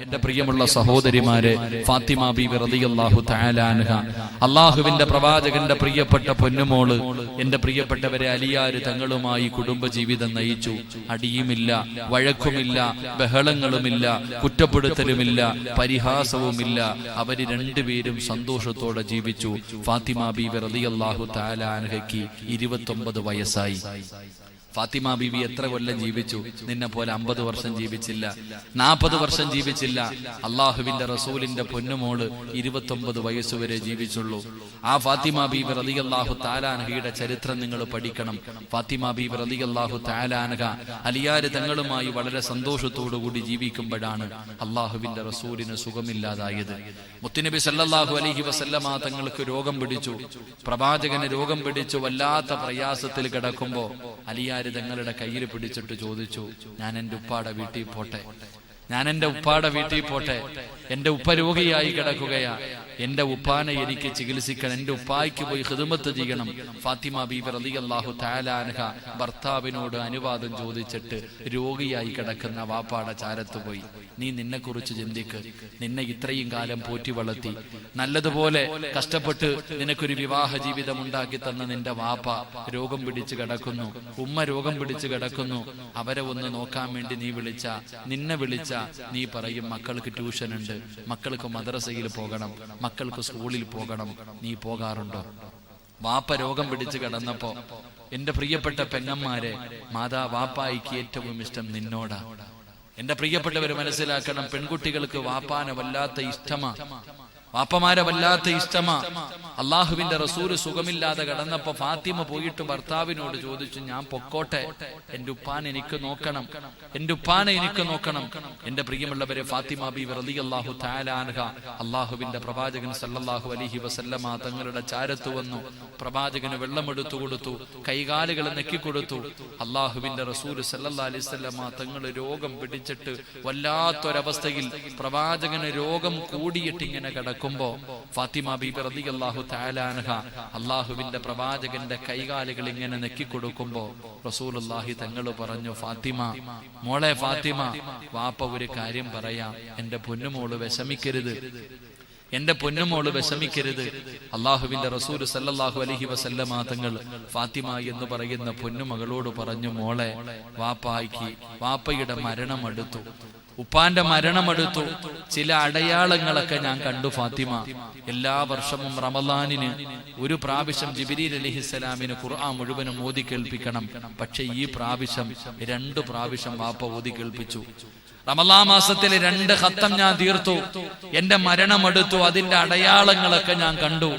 എന്റെ പ്രിയമുള്ള സഹോദരിമാരെ, ഫാത്തിമ ബീവി റളിയല്ലാഹു തആല അൻഹ, അല്ലാഹുവിന്റെ പ്രവാചകന്റെ പ്രിയപ്പെട്ട പൊന്നുമോള്, എന്റെ പ്രിയപ്പെട്ടവരെ, അലിയാര് തങ്ങളുമായി കുടുംബജീവിതം നയിച്ചു. അടിയുമില്ല, വഴക്കുമില്ല, ബഹളങ്ങളുമില്ല, കുറ്റപ്പെടുത്തലുമില്ല, പരിഹാസവുമില്ല. അവര് രണ്ടുപേരും സന്തോഷത്തോടെ ജീവിച്ചു. ഫാത്തിമ ബീവി റളിയല്ലാഹു തആല അൻഹയ്ക്ക് 29 വയസ്സായി. ഫാത്തിമ ബീവി എത്ര കൊല്ലം ജീവിച്ചു? നിന്നെ പോലെ 50 വർഷം ജീവിച്ചില്ല, 40 വർഷം ജീവിച്ചില്ല. അള്ളാഹുവിന്റെ റസൂലിന്റെ പൊന്നുമോള് 29 വയസ്സുവരെ ജീവിച്ചുള്ളൂ. ആ ഫാത്തിമ ബീവി റളിയല്ലാഹു തആല അൻഹയുടെ ചരിത്രം നിങ്ങൾ പഠിക്കണം. ഫാത്തിമ ബീവി റളിയല്ലാഹു തആല അൻഹ അലിയാര് തങ്ങളുമായി വളരെ സന്തോഷത്തോടു കൂടി ജീവിക്കുമ്പോഴാണ് അള്ളാഹുവിന്റെ റസൂലിന് സുഖമില്ലാതായത്. മുത്തുനബി സല്ലല്ലാഹു അലൈഹി വസല്ലമ തങ്ങൾക്ക് രോഗം പിടിച്ചു. പ്രവാചകന് രോഗം പിടിച്ചു വല്ലാത്ത പ്രയാസത്തിൽ കിടക്കുമ്പോ അലിയാര് തങ്ങളുടെ കയ്യിൽ പിടിച്ചിട്ട് ചോദിച്ചു, ഞാൻ എന്റെ ഉപ്പാടെ വീട്ടിൽ പോട്ടെ, ഞാൻ എന്റെ ഉപ്പാടെ വീട്ടിൽ പോട്ടെ, എന്റെ ഉപ്പ രോഗിയായി കിടക്കുകയാ, എന്റെ ഉപ്പാനെ എനിക്ക് ചികിത്സിക്കണം, എന്റെ ഉപ്പായ്ക്ക് പോയി ഖിദ്മത്ത് ചെയ്യണം. ഫാത്തിമ ബീവി റളിയല്ലാഹു തആല അൻഹ ഭർത്താവിനോട് അനുവാദം ചോദിച്ചിട്ട് രോഗിയായി കിടക്കുന്ന വാപ്പാടെ ചാരത്ത് പോയി. നീ നിന്നെ കുറിച്ച് ചിന്തിക്ക്. നിന്നെ ഇത്രയും കാലം പോറ്റി വളർത്തി, നല്ലതുപോലെ കഷ്ടപ്പെട്ട് നിനക്കൊരു വിവാഹ ജീവിതം ഉണ്ടാക്കി തന്ന നിന്റെ വാപ്പ രോഗം പിടിച്ച് കിടക്കുന്നു, ഉമ്മ രോഗം പിടിച്ച് കിടക്കുന്നു. അവരെ ഒന്ന് നോക്കാൻ വേണ്ടി നിന്നെ വിളിച്ച നീ പറയും, മക്കൾക്ക് ട്യൂഷൻ ഉണ്ട്, മക്കൾക്ക് മദ്രസയിൽ പോകണം, മക്കൾക്ക് സ്കൂളിൽ പോകണം. നീ പോകാറുണ്ടോ? വാപ്പ രോഗം പിടിച്ച് കിടന്നപ്പോ എന്റെ പ്രിയപ്പെട്ട പെങ്ങന്മാരെ, വാപ്പായിക്ക് ഏറ്റവും ഇഷ്ടം നിന്നോടാ. എന്റെ പ്രിയപ്പെട്ടവര് മനസ്സിലാക്കണം, പെൺകുട്ടികൾക്ക് വാപ്പാനെ വല്ലാത്ത ഇഷ്ടമാ, വാപ്പമാരെ വല്ലാത്ത ഇഷ്ടമാ. അള്ളാഹുവിന്റെ റസൂല് സുഖമില്ലാതെ കിടന്നപ്പോ ഫാത്തിമ പോയിട്ട് ഭർത്താവിനോട് ചോദിച്ചു, ഞാൻ പൊക്കോട്ടെ, എന്റെ ഉപ്പാനെ എനിക്ക് നോക്കണം, എന്റെ ഉപ്പാനെ എനിക്ക് നോക്കണം. എന്റെ പ്രിയമുള്ളവരെ, ഫാത്തിമ ബീവി റളിയല്ലാഹു തആല അൻഹ അള്ളാഹുവിന്റെ പ്രവാചകൻ സല്ലല്ലാഹു അലൈഹി വസല്ലമ തങ്ങളുടെ ചാരത്ത് വന്നു. പ്രവാചകന് വെള്ളമെടുത്തു കൊടുത്തു, കൈകാലുകൾ നെക്കിക്കൊടുത്തു. അള്ളാഹുവിന്റെ റസൂല് സല്ലല്ലാഹു അലൈഹി വസല്ലമ തങ്ങൾ രോഗം പിടിച്ചിട്ട് വല്ലാത്തൊരവസ്ഥയിൽ പ്രവാചകന് രോഗം കൂടിയിട്ട് ഇങ്ങനെ കിടക്കുമ്പോ ഫാത്തിമ ബീബി റളിയല്ലാഹു തആല അൻഹ അള്ളാഹുവിന്റെ പ്രവാചകന്റെ കൈകാലുകൾ ഇങ്ങനെ നെക്കിക്കൊടുക്കുമ്പോ റസൂലുള്ളാഹി തങ്ങൾ പറഞ്ഞു, ഫാത്തിമ, മോളെ ഫാത്തിമ, വാപ്പ ഒരു കാര്യം പറയാം, എന്റെ പൊന്നുമോള് വിഷമിക്കരുത്, എന്റെ പൊന്നുമോള് വിഷമിക്കരുത്. അള്ളാഹുവിന്റെ റസൂൽ സല്ലല്ലാഹു അലൈഹി വസല്ലമ തങ്ങൾ ഫാത്തിമ എന്ന് പറയുന്ന പൊന്നുമകളോട് പറഞ്ഞു, മോളെ, വാപ്പയുടെ മരണം അടുത്തു, ഉപ്പാന്റെ മരണമെടുത്തു. ചില അടയാളങ്ങളൊക്കെ ഞാൻ കണ്ടു ഫാത്തിമ. എല്ലാ വർഷവും റമളാനിന് ഒരു പ്രാവശ്യം ജിബ്രീൽ അലൈഹിസ്സലാമിന് ഖുർആൻ മുഴുവനും ഓതി കേൾപ്പിക്കണം. പക്ഷെ ഈ പ്രാവശ്യം 2 പ്രാവശ്യം വാപ്പ ഓതി കേൾപ്പിച്ചു. റമളാൻ മാസത്തിലെ 2 ഖത്തം ഞാൻ തീർത്തു. എന്റെ മരണമെടുത്തു, അതിന്റെ അടയാളങ്ങളൊക്കെ ഞാൻ കണ്ടു.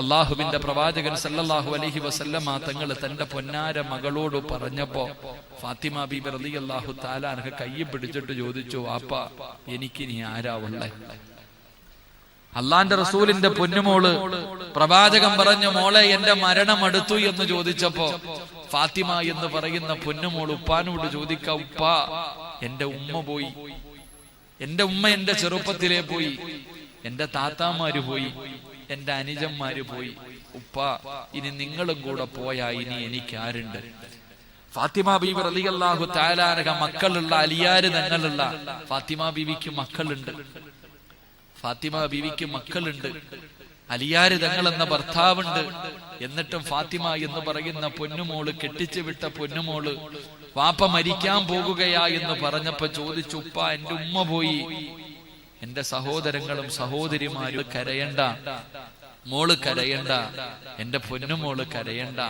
അള്ളാഹുവിന്റെ പ്രവാചകൻ സല്ലല്ലാഹു അലൈഹി വസല്ലമ തങ്ങൾ തന്റെ പൊന്നാര മകളോട് പറഞ്ഞപ്പോ ഫാത്തിമ ബീബി റളിയല്ലാഹു തആല അൻഹ കയ്യിൽ പിടിച്ചിട്ട് ചോദിച്ചു, വാപ്പ, എനിക്കിനി ആരാ ഉള്ളേ? അള്ളാന്റെ റസൂലിന്റെ പൊന്നുമോള് പ്രവാചകൻ പറഞ്ഞു, മോളെ, എന്റെ മരണം അടുത്തു എന്ന് ചോദിച്ചപ്പോ ഫാത്തിമ എന്ന് പറയുന്ന പൊന്നുമോൾ ഉപ്പാനോട് ചോദിക്ക, ഉപ്പ, എന്റെ ഉമ്മ പോയി, എന്റെ ഉമ്മ എന്റെ ചെറുപ്പത്തിലേ പോയി, എന്റെ താത്താമാര് പോയി, എന്റെ അനുജന്മാര് പോയി. ഉപ്പ, ഇനി നിങ്ങളും കൂടെ പോയാ ഇനി എനിക്ക് ആരുണ്ട്? ഫാത്തിമ ബീവി റളിയല്ലാഹു തആല അൻഹ മക്കളുള്ള, അലിയാര് തങ്ങളുള്ള ഫാത്തിമ ബീവിക്ക് മക്കളുണ്ട്. ഫാത്തിമ ബീവിക്ക് മക്കളുണ്ട്, അലിയാര് തങ്ങൾ എന്ന ഭർത്താവുണ്ട്. എന്നിട്ടും ഫാത്തിമ എന്ന് പറയുന്ന പൊന്നുമോള്, കെട്ടിച്ചു വിട്ട പൊന്നുമോള്, വാപ്പ മരിക്കാൻ പോകുകയാ എന്ന് പറഞ്ഞപ്പോ ചോദിച്ചു, ഉപ്പ, എന്റെ ഉമ്മ പോയി, എന്റെ സഹോദരങ്ങളും സഹോദരിമാരും കരയണ്ട, മോള് കരയണ്ട, എന്റെ പൊന്നുമോള് കരയണ്ട,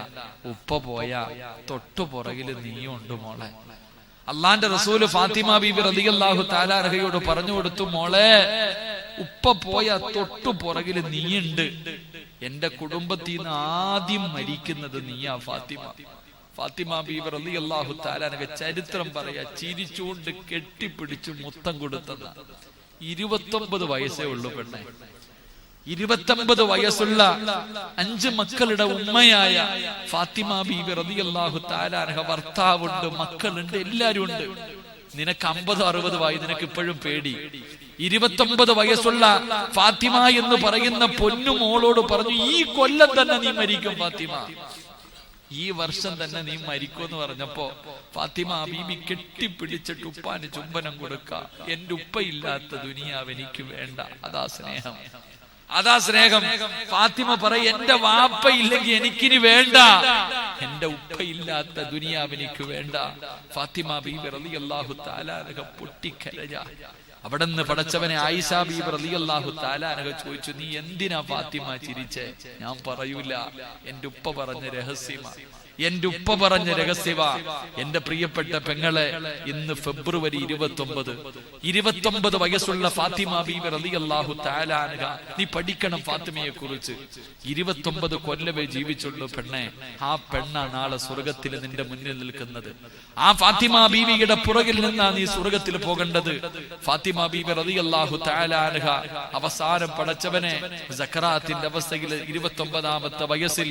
ഉപ്പ പോയാ തൊട്ടു പുറകില് നീയുണ്ട് മോളെ. അള്ളാന്റെ റസൂല് ഫാത്തിമ ബീബി റളിയല്ലാഹു തആല അൻഹയോട് പറഞ്ഞു കൊടുത്തു, മോളെ, ഉപ്പ പോയാ തൊട്ടു പുറകില് നീയുണ്ട്. എന്റെ കുടുംബത്തിൽ നിന്ന് ആദ്യം മരിക്കുന്നത് നീയാ ഫാത്തിമ. ഫാത്തിമ ബീബി റളിയല്ലാഹു തആല അൻഹ ചരിത്രം പറയാ, ചിരിച്ചുകൊണ്ട് കെട്ടിപ്പിടിച്ച് മുത്തം കൊടുത്തത്. 29 വയസ്സേ ഉള്ളൂ പെണ്ണെ. 29 വയസ്സുള്ള 5 മക്കളുടെ ഉമ്മയായ ഫാത്തിമ ബീബി റളിയല്ലാഹു തആല അൻഹ ഭർത്താവുണ്ട്, മക്കളുണ്ട്, എല്ലാരും ഉണ്ട്. നിനക്ക് 50-60 വയസ്സ്, നിനക്ക് ഇപ്പോഴും പേടി. 29 വയസ്സുള്ള ഫാത്തിമ എന്ന് പറയുന്ന പൊന്നുമോളോട് പറഞ്ഞു, ഈ കൊല്ലം തന്നെ നീ മരിക്കും ഫാത്തിമ. ഈ വർഷം തന്നെ നീ മരിക്കുമെന്ന് പറഞ്ഞപ്പോ ഫാത്തിമ ബീബി കെട്ടിപ്പിടിച്ചിട്ട് ഉപ്പാന് ചുംബനം കൊടുക്ക. എന്റെ ഉപ്പയില്ലാത്ത ദുനിയാവ് എനിക്ക് വേണ്ട. അതാ സ്നേഹം, അതാ സ്നേഹം. ഫാത്തിമ പറയും, എന്റെ വാപ്പ ഇല്ലെങ്കിൽ എനിക്കിനി വേണ്ട, എന്റെ ഉപ്പയില്ലാത്ത ദുനിയാവ് എനിക്ക് വേണ്ട. ഫാത്തിമ ബീബി റളിയല്ലാഹു തആല അൻഹ പൊട്ടിക്കരഞ്ഞ. അവിടെന്ന് പടച്ചവനെ ആയിഷ ബീബി റളിയല്ലാഹു തആല അൻഹ ചോദിച്ചു, നീ എന്തിനാ ഫാത്തിമ ചിരിച്ചേ? ഞാൻ പറയൂല, എന്റെ ഉപ്പ പറഞ്ഞ രഹസ്യമാ, എന്റെ ഉപ്പ പറഞ്ഞ രഹസ്യമാ. എന്റെ പ്രിയപ്പെട്ട പെങ്ങളെ, ഇന്ന് ഫെബ്രുവരി 29 വയസ്സുള്ള ഫാത്തിമ ബീബി റളിയല്ലാഹു തആല അൻഹ, നീ പഠിക്കണം ഫാത്തിമയെ കുറിച്ച്. 29 കൊല്ലമേ ജീവിച്ചുള്ളൂ പെണ്ണെ. ആ പെണ്ണാ നാളെ സ്വർഗത്തിൽ നിന്റെ മുന്നിൽ നിൽക്കുന്നത്. ആ ഫാത്തിമ ബീവിയുടെ പുറകിൽ നിന്നാ നീ സ്വർഗത്തിൽ പോകേണ്ടത്. ഫാത്തിമ ബീബി റളിയല്ലാഹു തആല അൻഹ അവസാനം പടച്ചവനെ സക്കറാത്തിന്റെ അവസ്ഥയിൽ 29ാമത്തെ വയസ്സിൽ,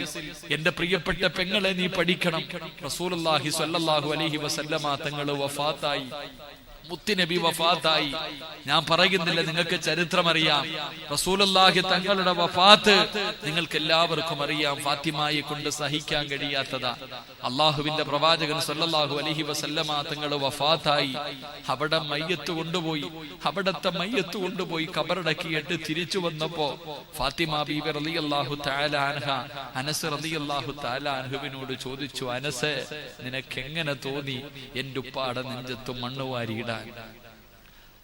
എന്റെ പ്രിയപ്പെട്ട പെങ്ങളെ നീ പഠിക്കണം. റസൂലുള്ളാഹി സ്വല്ലല്ലാഹു അലൈഹി വസല്ലമ തങ്ങൾ വഫാത്തായി, മുത്തുനബി വഫാത്തായി. ഞാൻ പറയുന്നില്ല, നിങ്ങൾക്ക് ചരിത്രമറിയാം. റസൂലുള്ളാഹി തങ്ങളുടെ വഫാത്ത് നിങ്ങൾക്ക് എല്ലാവർക്കും അറിയാം. ഫാത്തിമയെ കൊണ്ട് സഹിക്കാൻ കഴിയാത്തതാ. അള്ളാഹുവിന്റെ പ്രവാചകൻ സ്വല്ലല്ലാഹു അലൈഹി വസല്ലമ തങ്ങൾ വഫാത്തായി. അവിടെ മയ്യത്ത് കൊണ്ടുപോയി, അവിടത്തെ മയ്യത്ത് കൊണ്ടുപോയി കബറടക്കിയിട്ട് തിരിച്ചു വന്നപ്പോ ഫാത്തിമ ബീബി റളിയല്ലാഹു തആല അൻഹ അനസ് റളിയല്ലാഹു തആല അൻഹുവിനോട് ചോദിച്ചു, അനസ്, നിനക്ക് എങ്ങനെ തോന്നി എന്റെ ഉപ്പാടെ നെഞ്ചത്ത് മണ്ണുവാരിയിടാൻ?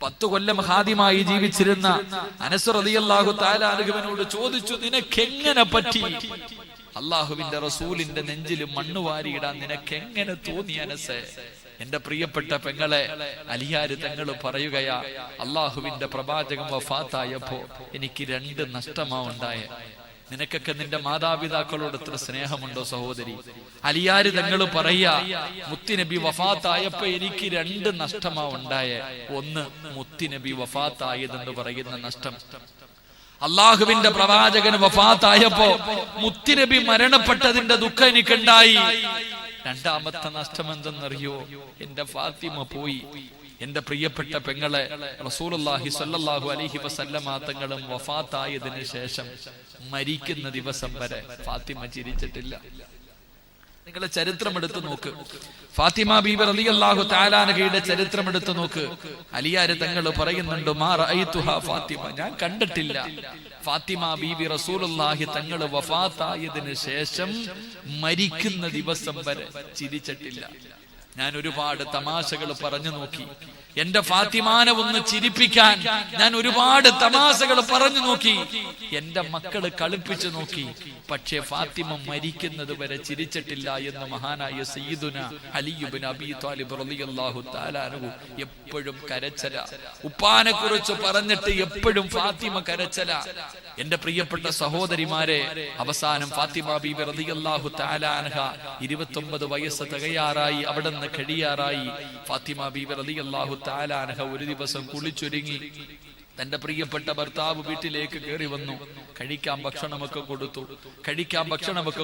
10 കൊല്ലം ഹാദിമായി ജീവിച്ചിരുന്ന അനസ് റളിയല്ലാഹു തആല അൻഹുവിനോട് ചോദിച്ചു, നിനക്ക് എങ്ങനെ പറ്റി അള്ളാഹുവിന്റെ റസൂലിന്റെ നെഞ്ചിൽ മണ്ണുവാരിയിടാൻ നിനക്ക് എങ്ങനെ തോന്നി അനസ്? എന്റെ പ്രിയപ്പെട്ട പെങ്ങളെ, അലിയാര് തങ്ങൾ പറയുകയാ, അള്ളാഹുവിന്റെ പ്രവാചകൻ വഫാത്തായപ്പോ എനിക്ക് 2 നഷ്ടമാ ഉണ്ടായേ. നിനക്കൊക്കെ നിന്റെ മാതാപിതാക്കളോട് എത്ര സ്നേഹമുണ്ടോ സഹോദരി? അലിയാര് തങ്ങൾ പറയാ, മുത്തുനബി വഫാത്തായപ്പോ എനിക്ക് 2 നഷ്ടമാ ഉണ്ടായേ. ഒന്ന്, മുത്തുനബി വഫാത്തായതെന്ന് പറയുന്ന നഷ്ടം. അള്ളാഹുവിന്റെ പ്രവാചകൻ വഫാത്തായപ്പോ മുത്തുനബി മരണപ്പെട്ടതിന്റെ ദുഃഖം എനിക്കുണ്ടായി. 2ാമത്തെ നഷ്ടം എന്തെന്നറിയോ? എന്റെ ഫാത്തിമ പോയി. എന്റെ പ്രിയപ്പെട്ട പെങ്ങളെ, റസൂലുള്ളാഹി സ്വല്ലല്ലാഹു അലൈഹി വസല്ലമ തങ്ങളും വഫാത്തായതിനു ശേഷം മരിക്കുന്ന ദിവസം വരെ ഫാത്തിമ ചിരിച്ചിട്ടില്ല. നിങ്ങളെ ചരിത്രം എടുത്തു നോക്ക്. ഫാത്തിമ ബീബി റളിയല്ലാഹു തആല അൻഹയുടെ ചരിത്രം എടുത്തു നോക്ക്. അലിയാര് തങ്ങൾ പറയുന്നുണ്ട്, മാ റഅയ്തുഹാ ഫാത്തിമ, ഞാൻ കണ്ടിട്ടില്ല ഫാത്തിമ ബീബി റസൂലുള്ളാഹി തങ്ങൾ വഫാത്തായതിനു ശേഷം മരിക്കുന്ന ദിവസം വരെ ചിരിച്ചിട്ടില്ല. ഞാൻ ഒരുപാട് തമാശകൾ പറഞ്ഞു നോക്കി. എന്റെ ഫാത്തിമാനെ ഒന്ന് ചിരിപ്പിക്കാൻ ഞാൻ ഒരുപാട് തമാശകൾ പറഞ്ഞു നോക്കി. എന്റെ മക്കള് കളിപ്പിച്ചു നോക്കി. പക്ഷേ ഫാത്തിമ മരിക്കുന്നത് വരെ ചിരിച്ചിട്ടില്ല എന്ന് മഹാനായ സയ്യിദുന അലി ഇബ്നു അബീ ത്വാലിബ് റളിയല്ലാഹു തആല അൻഹു എപ്പോഴും കരച്ചല. ഉപ്പാനെ കുറിച്ച് പറഞ്ഞിട്ട് എപ്പോഴും ഫാത്തിമ കരച്ചല. എന്റെ പ്രിയപ്പെട്ട സഹോദരിമാരെ, അവസാനം ഫാത്തിമ ബീബി റളിയല്ലാഹു തആല അൻഹ 29 വയസ്സ് തികയാറായി, അവിടെ നിന്ന് കഴിയാറായി. ഫാത്തിമ ബീബി റളിയല്ലാഹു തആല അൻഹ ഒരു ദിവസം കുളിച്ചൊരുങ്ങി തന്റെ പ്രിയപ്പെട്ട ഭർത്താവ് വീട്ടിലേക്ക് കയറി വന്നു. കഴിക്കാൻ ഭക്ഷണമൊക്കെ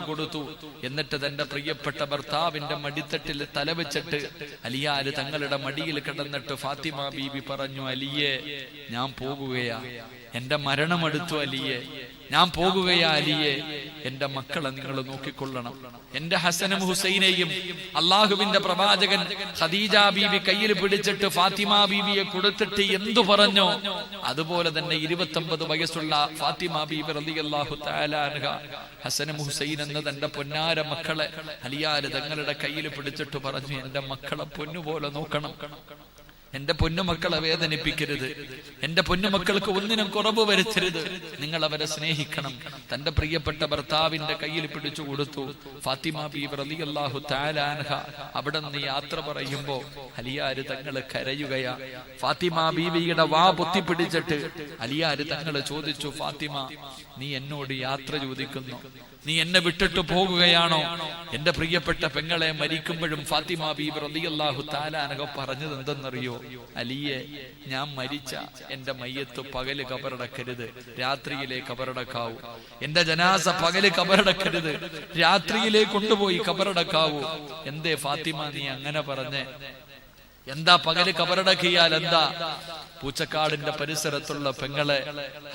കൊടുത്തു. എന്നിട്ട് തന്റെ പ്രിയപ്പെട്ട ഭർത്താവിന്റെ മടിത്തട്ടിൽ തലവെച്ചിട്ട് അലിയാര് തങ്ങളുടെ മടിയിൽ കിടന്നിട്ട് ഫാത്തിമ ബീബി പറഞ്ഞു, അലിയെ, ഞാൻ പോകുകയാ, എന്റെ മരണമെടുത്തു അലിയെ, ഞാൻ പോകുകയാ അലിയെ, എന്റെ മക്കളെ നിങ്ങൾ നോക്കിക്കൊള്ളണം. എന്റെ ഹസനും ഹുസൈനെയും അള്ളാഹുവിന്റെ പ്രവാചകൻ ഖദീജ ബീബി കയ്യിൽ പിടിച്ചിട്ട് ഫാത്തിമ ബീബിയെ കൊടുത്തിട്ട് എന്തു പറഞ്ഞോ അതുപോലെ തന്നെ 29 വയസ്സുള്ള ഫാത്തിമ ബീബി റളിയല്ലാഹു തആല അൻഹ ഹസനും ഹുസൈൻ എന്ന തന്റെ പൊന്നാര മക്കളെ അലിയാര് തങ്ങളുടെ കയ്യിൽ പിടിച്ചിട്ട് പറഞ്ഞു, എന്റെ മക്കളെ പൊന്നുപോലെ നോക്കണം, എന്റെ പൊന്നുമക്കളെ വേദനിപ്പിക്കരുത്, എന്റെ പൊന്നുമക്കൾക്ക് ഒന്നിനും കുറവ് വരുത്തരുത്, നിങ്ങൾ അവരെ സ്നേഹിക്കണം. തന്റെ പ്രിയപ്പെട്ട ഭർത്താവിന്റെ കയ്യിൽ പിടിച്ചു കൊടുത്തു. ഫാത്തിമ ബീബി റളിയല്ലാഹു തആല അൻഹ അവിടെ നിന്ന് യാത്ര പറയുമ്പോ അലിയാര് തങ്ങള് കരയുകയാ. ഫാത്തിമ ബീവിയുടെ വാ പൊത്തിപ്പിടിച്ചിട്ട് അലിയാര് തങ്ങള് ചോദിച്ചു, ഫാത്തിമ, നീ എന്നോട് യാത്ര ചോദിക്കുന്നു, നീ എന്നെ വിട്ടിട്ട് പോകുകയാണോ? എന്റെ പ്രിയപ്പെട്ട പെങ്ങളെ മരിക്കുമ്പോഴും ഫാത്തിമ ബീബി റളിയല്ലാഹു തആല അൻഹ പറഞ്ഞത് എന്തെന്നറിയോ? അലിയെ, ഞാൻ മരിച്ച എന്റെ മയ്യത്ത് പകല് കബറടക്കരുത്, രാത്രിയിലെ കബറടക്കാവൂ. എന്റെ ജനാസ പകല് കബറടക്കരുത്, രാത്രിയിലെ കൊണ്ടുപോയി കബറടക്കാവൂ. എന്തേ ഫാത്തിമ നീ അങ്ങനെ പറഞ്ഞേ? എന്താ പകല് കബറടക്കിയാൽ എന്താ? പൂച്ചക്കാടിന്റെ പരിസരത്തുള്ള പെങ്ങളെ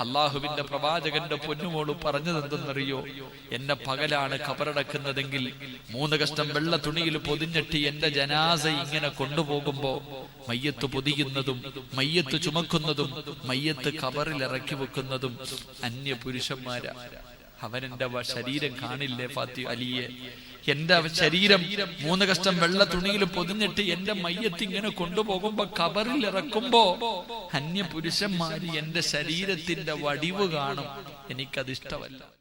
അള്ളാഹുവിന്റെ പ്രവാചകന്റെ പൊന്നുമോള് പറഞ്ഞത് എന്തെന്നറിയോ? എന്നെ പകലാണ് കബറടക്കുന്നതെങ്കിൽ 3 കഷ്ടം വെള്ള തുണിയിൽ പൊതിഞ്ഞിട്ട് എന്റെ ജനാസ ഇങ്ങനെ കൊണ്ടുപോകുമ്പോ മയ്യത്ത് പൊതിയുന്നതും മയ്യത്ത് ചുമക്കുന്നതും മയ്യത്ത് കബറിൽ ഇറക്കി വെക്കുന്നതും അന്യ പുരുഷന്മാരാ. അവനെന്റെ ശരീരം കാണില്ലേ ഫാത്തി അലിയെ? എന്റെ ശരീരം 3 കഷ്ടം വെള്ള തുണിയിൽ പൊതിഞ്ഞിട്ട് എന്റെ മയ്യത്ത് ഇങ്ങനെ കൊണ്ടുപോകുമ്പോ കബറിൽ ഇറക്കുമ്പോ അന്യ പുരുഷന്മാര് എന്റെ ശരീരത്തിന്റെ വടിവ് കാണും. എനിക്കത് ഇഷ്ടമല്ല.